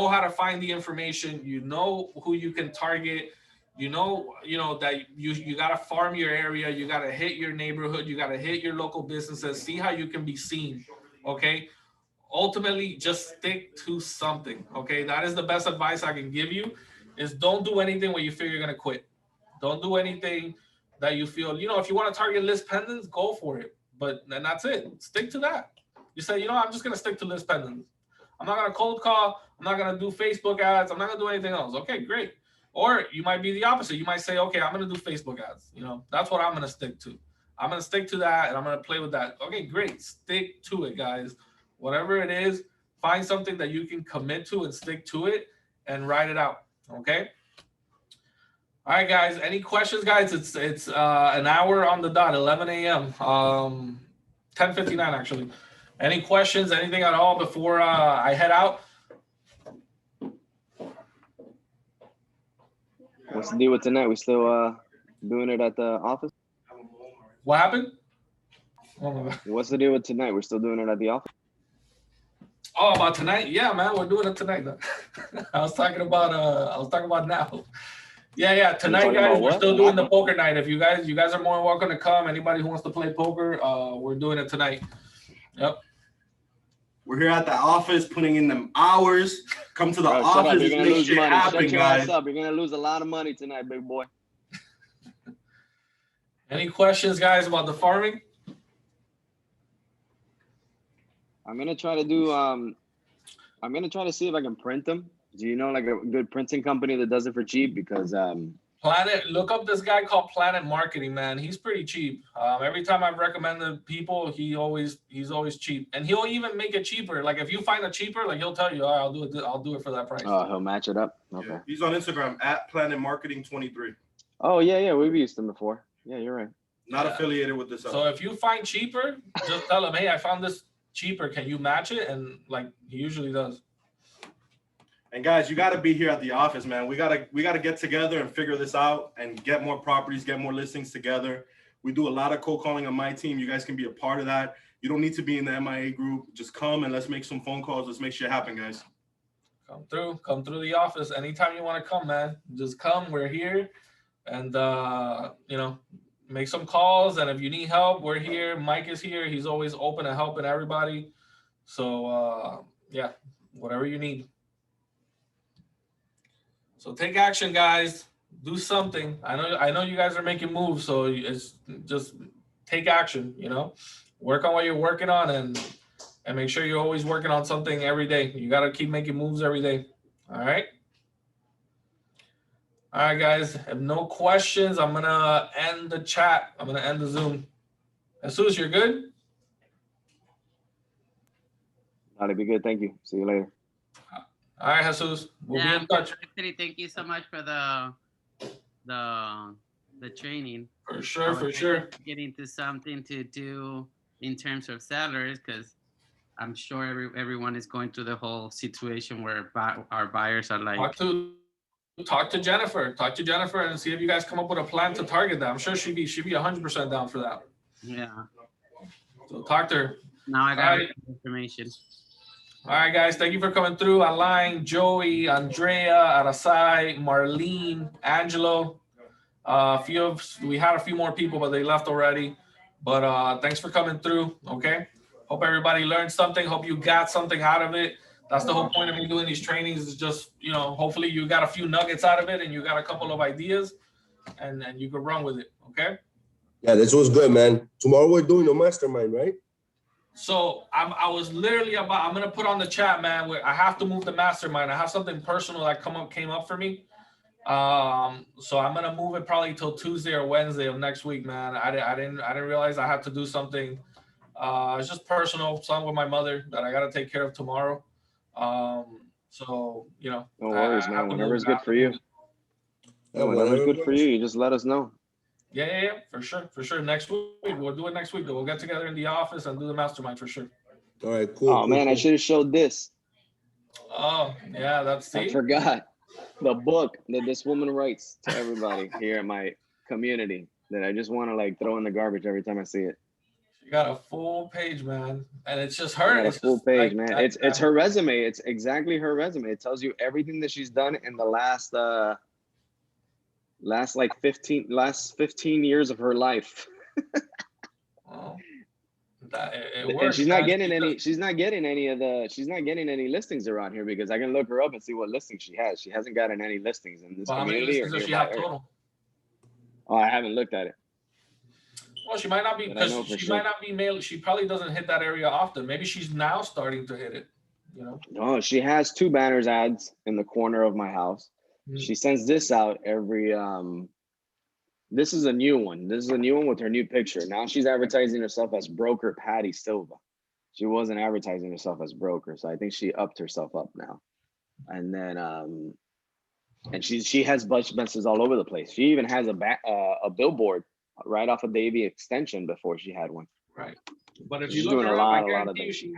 how to find the information, who you can target, that you got to farm your area. You got to hit your neighborhood. You got to hit your local businesses, see how you can be seen. Okay. Ultimately, just stick to something. Okay. That is the best advice I can give you. Is don't do anything where you figure you're going to quit. Don't do anything that you feel, if you want to target list pendants, go for it. But then that's it. Stick to that. You say, I'm just going to stick to list pendants. I'm not going to cold call. I'm not going to do Facebook ads. I'm not going to do anything else. Okay, great. Or you might be the opposite. You might say, okay, I'm going to do Facebook ads. That's what I'm going to stick to. I'm going to stick to that, and I'm going to play with that. Okay, great. Stick to it, guys. Whatever it is, find something that you can commit to and stick to it and write it out. Okay. All right, guys. Any questions, guys? It's an hour on the dot, 11 a.m. 10:59 actually. Any questions? Anything at all before I head out? What's the deal with tonight? We still doing it at the office? What happened? Oh my God. What's the deal with tonight? We're still doing it at the office? Oh, about tonight? Yeah, man, we're doing it tonight. I was talking about now. Yeah. Tonight, guys, we're still doing the poker night. If you guys are more than welcome to come. Anybody who wants to play poker, we're doing it tonight. Yep. We're here at the office putting in them hours. Come to the office and make shit happen, guys. You're gonna lose a lot of money tonight, big boy. Any questions, guys, about the farming? I'm gonna try to do. I'm gonna try to see if I can print them. Do you know like a good printing company that does it for cheap? Because Planet, look up this guy called Planet Marketing, man. He's pretty cheap. Every time I've recommended people, he's always cheap, and he'll even make it cheaper. Like if you find a cheaper, like he'll tell you, all right, I'll do it for that price. Oh, he'll match it up. Okay. Yeah. He's on Instagram at Planet Marketing 23. Oh yeah, we've used them before. Yeah, you're right. Not affiliated with this. So if you find cheaper, just tell him, hey, I found this cheaper. Can you match it? And like he usually does. And guys, you got to be here at the office, man. We gotta get together and figure this out and get more properties, get more listings together. We do a lot of cold calling on my team. You guys can be a part of that. You don't need to be in the MIA group. Just come and let's make some phone calls. Let's make shit happen, guys. Come through the office anytime you want to come, man. Just come. We're here, and make some calls, and if you need help, we're here. Mike is here. He's always open to helping everybody. So yeah, whatever you need. So take action, guys. Do something. I know you guys are making moves, so it's just take action, you know. Work on what you're working on, and make sure you're always working on something every day. You got to keep making moves every day. All right. All right, guys. If no questions, I'm going to end the chat. I'm going to end the Zoom. Jesus, you're good? That'd be good. Thank you. See you later. All right, Jesus. We'll be in touch. Actually, thank you so much for the training. For sure, for sure. Get into something to do in terms of sellers, because I'm sure everyone is going through the whole situation where our buyers are like. Talk to Jennifer. Talk to Jennifer and see if you guys come up with a plan to target that. I'm sure she'd be 100% down for that. Yeah. So talk to her. Now I got information. All right, guys. Thank you for coming through. Online, Joey, Andrea, Arasai, Marlene, Angelo. We had a few more people, but they left already. But thanks for coming through. Okay. Hope everybody learned something. Hope you got something out of it. That's the whole point of me doing these trainings, is just, you know, hopefully you got a few nuggets out of it and you got a couple of ideas and you can run with it. Okay. Yeah, this was good, man. Tomorrow we're doing a mastermind, right? So I was literally I'm going to put on the chat, man, where I have to move the mastermind. I have something personal that came up for me. So I'm going to move it probably till Tuesday or Wednesday of next week, man. I didn't realize I had to do something. It's just personal, something with my mother that I got to take care of tomorrow. So, you know, no worries, man. Whenever's good for you. Yeah, whenever's good for you, you just let us know. Yeah, for sure. Next week, we'll do it next week. We'll get together in the office and do the mastermind for sure. All right, cool. Oh, man, I should have showed this. Oh, yeah, I forgot the book that this woman writes to everybody here in my community that I just want to like throw in the garbage every time I see it. She got a full page, man, and it's just her. It's a full page, man. It's her resume. It's exactly her resume. It tells you everything that she's done in the last 15 years of her life. Well, and she's not getting any. She's not getting any listings around here, because I can look her up and see what listings she has. She hasn't gotten any listings in this community. How many listings does she have total? Oh, I haven't looked at it. Well, she might not be, because she might not be mailed. She probably doesn't hit that area often. Maybe she's now starting to hit it. You know. No, she has 2 banners ads in the corner of my house. She sends this out every this is a new one. This is a new one with her new picture. Now she's advertising herself as broker Patty Silva. She wasn't advertising herself as broker, so I think she upped herself up now. And then and she has bunch messages all over the place. She even has a billboard right off of Davie Extension before she had one. Right. But if She's you look doing her a up, I lot of guarantee you she's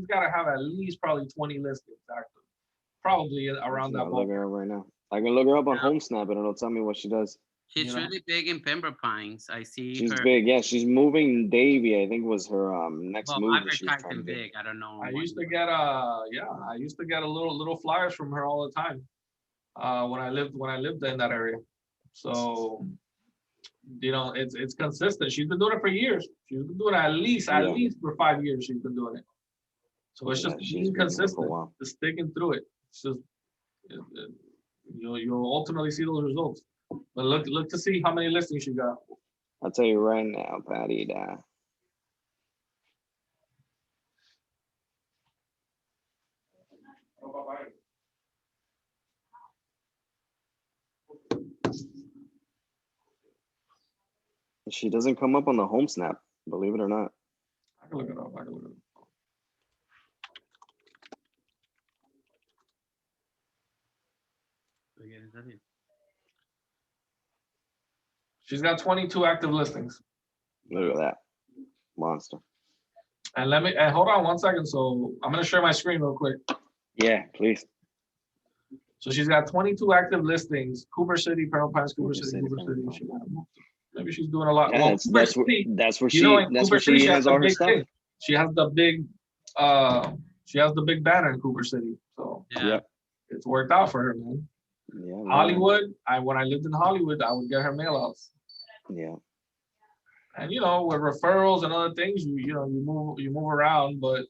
got to have at least probably 20 listings active. Probably around that. I'm looking her up right now. I can look her up on HomeSnap and it'll tell me what she does. She's really big in Pembroke Pines. I see. She's big. Yeah, she's moving. Davie, I think, was her next move. Advertising big. I don't know. I used to get a little flyers from her all the time when I lived in that area. So, you know, it's consistent. She's been doing it for years. She's been doing it at least for 5 years. She's been doing it. So it's just being consistent, just sticking through it. It's just you'll ultimately see those results. But look to see how many listings you got. I'll tell you right now, Patty. She doesn't come up on the HomeSnap, believe it or not. I can look it up. She's got 22 active listings. Look at that. Monster. And hold on 1 second. So I'm going to share my screen real quick. Yeah, please. So she's got 22 active listings. Cooper City, Pembroke Pines, Cooper City. Maybe she's doing a lot. Yeah, well, that's where she has all her stuff. She has the big banner in Cooper City. So it's worked out for her, man. Yeah, Hollywood. When I lived in Hollywood, I would get her mail outs. Yeah. And you know, with referrals and other things, you know, you move around, but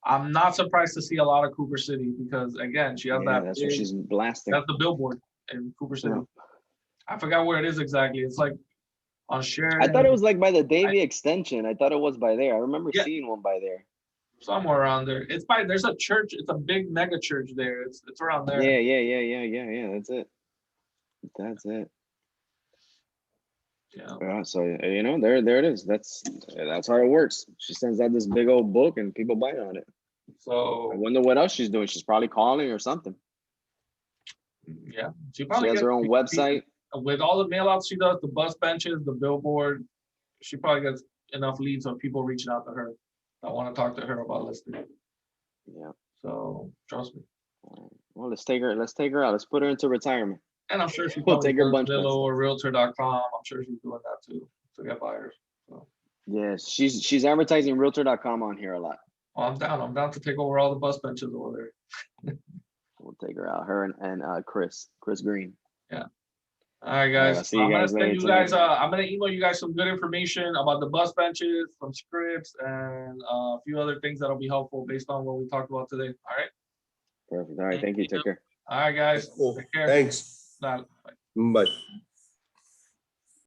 I'm not surprised to see a lot of Cooper City because again, she has Yeah, that that's what big, she's blasting. that's the billboard in Cooper City. Yeah. I forgot where it is exactly. It's like on Sheridan. I thought it was like by the Davie extension. I thought it was by there. I remember Yeah. seeing one by there. somewhere around there. It's by there's a church. It's a big mega church there. It's around there. Yeah. That's it. That's it. Yeah. Yeah, so you know, there it is. That's how it works. She sends out this big old book and people buy on it. I So wonder what else she's doing. She's probably calling or something. yeah, she She probably has gets her own website. with all the mail outs she does, the bus benches, the billboard. She probably gets enough leads of people reaching out to her. I want to talk to her about listing. Yeah. So trust me. Well, let's take her out. Let's put her into retirement. And I'm sure she We'll probably take her does bunch Zillow next or Realtor.com. I'm sure she's doing that too to get buyers. So Yes, she's advertising Realtor.com on here a lot. well, I'm down. I'm down to take over all the bus benches over there. We'll take her out. Her and Chris Green. All right, All right, guys. I'll see you I'm gonna guys send later you tonight. guys. I'm gonna email you guys some good information about the bus benches, some scripts, and a few other things that'll be helpful based on what we talked about today. All right. Perfect. All right, thank you. Take care. All right, guys. Cool. Take care. Thanks. Bye. Bye.